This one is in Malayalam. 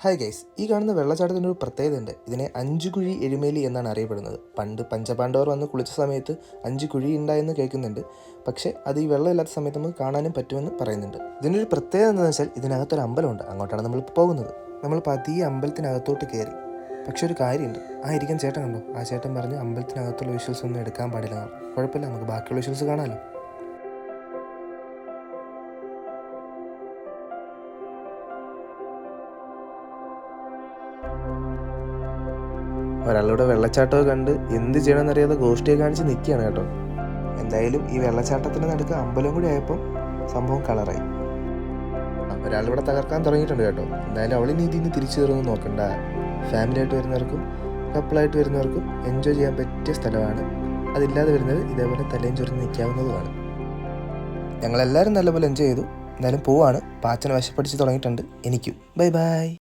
ഹായ് ഗൈസ്, ഈ കാണുന്ന വെള്ളച്ചാട്ടത്തിൻ്റെ ഒരു പ്രത്യേകതയുണ്ട്. ഇതിനെ 5 കുഴി എരുമേലി എന്നാണ് അറിയപ്പെടുന്നത്. പണ്ട് പഞ്ചപാണ്ഡവർ വന്ന് കുളിച്ച സമയത്ത് 5 കുഴി ഉണ്ടായെന്ന് കേൾക്കുന്നുണ്ട്. പക്ഷേ അത് ഈ വെള്ളമില്ലാത്ത സമയത്ത് നമുക്ക് കാണാനും പറ്റുമെന്ന് പറയുന്നുണ്ട്. ഇതിനൊരു പ്രത്യേകത എന്താണെന്ന് വെച്ചാൽ ഇതിനകത്തൊരു അമ്പലമുണ്ട്. അങ്ങോട്ടാണ് നമ്മളിപ്പോൾ പോകുന്നത്. നമ്മൾ പതിയെ അമ്പലത്തിനകത്തോട്ട് കയറി. പക്ഷെ ഒരു കാര്യമുണ്ട്, ആ ഇരിക്കുന്ന ചേട്ടൻ കണ്ടോ? ആ ചേട്ടൻ പറഞ്ഞ് അമ്പലത്തിനകത്തുള്ള വിഷ്വൽസ് ഒന്നും എടുക്കാൻ പാടില്ല. കുഴപ്പമില്ല, നമുക്ക് ബാക്കിയുള്ള വിഷ്വൽസ് കാണാമല്ലോ. ഒരാളുടെ വെള്ളച്ചാട്ടമൊക്കെ കണ്ട് എന്ത് ചെയ്യണമെന്നറിയാതെ ഗോഷ്ടിയെ കാണിച്ച് നിൽക്കുകയാണ് കേട്ടോ. എന്തായാലും ഈ വെള്ളച്ചാട്ടത്തിന് നടുക്ക് അമ്പലം കൂടി ആയപ്പം സംഭവം കളറായി. ഒരാളിവിടെ തകർക്കാൻ തുടങ്ങിയിട്ടുണ്ട് കേട്ടോ. എന്തായാലും അവളിനി ഇതിന് തിരിച്ചു കയറുമെന്ന് നോക്കണ്ട. ഫാമിലി ആയിട്ട് വരുന്നവർക്കും കപ്പിളായിട്ട് വരുന്നവർക്കും എൻജോയ് ചെയ്യാൻ പറ്റിയ സ്ഥലമാണ്. അതില്ലാതെ വരുന്നത് ഇതേപോലെ തലയും ചൊറിഞ്ഞ് നിൽക്കാവുന്നതുമാണ്. ഞങ്ങളെല്ലാവരും നല്ലപോലെ എൻജോയ് ചെയ്തു. എന്തായാലും പോവാണ്. പാച്ചനെ വശപ്പടിച്ച് തുടങ്ങിയിട്ടുണ്ട്. എനിക്കും ബൈ ബൈ.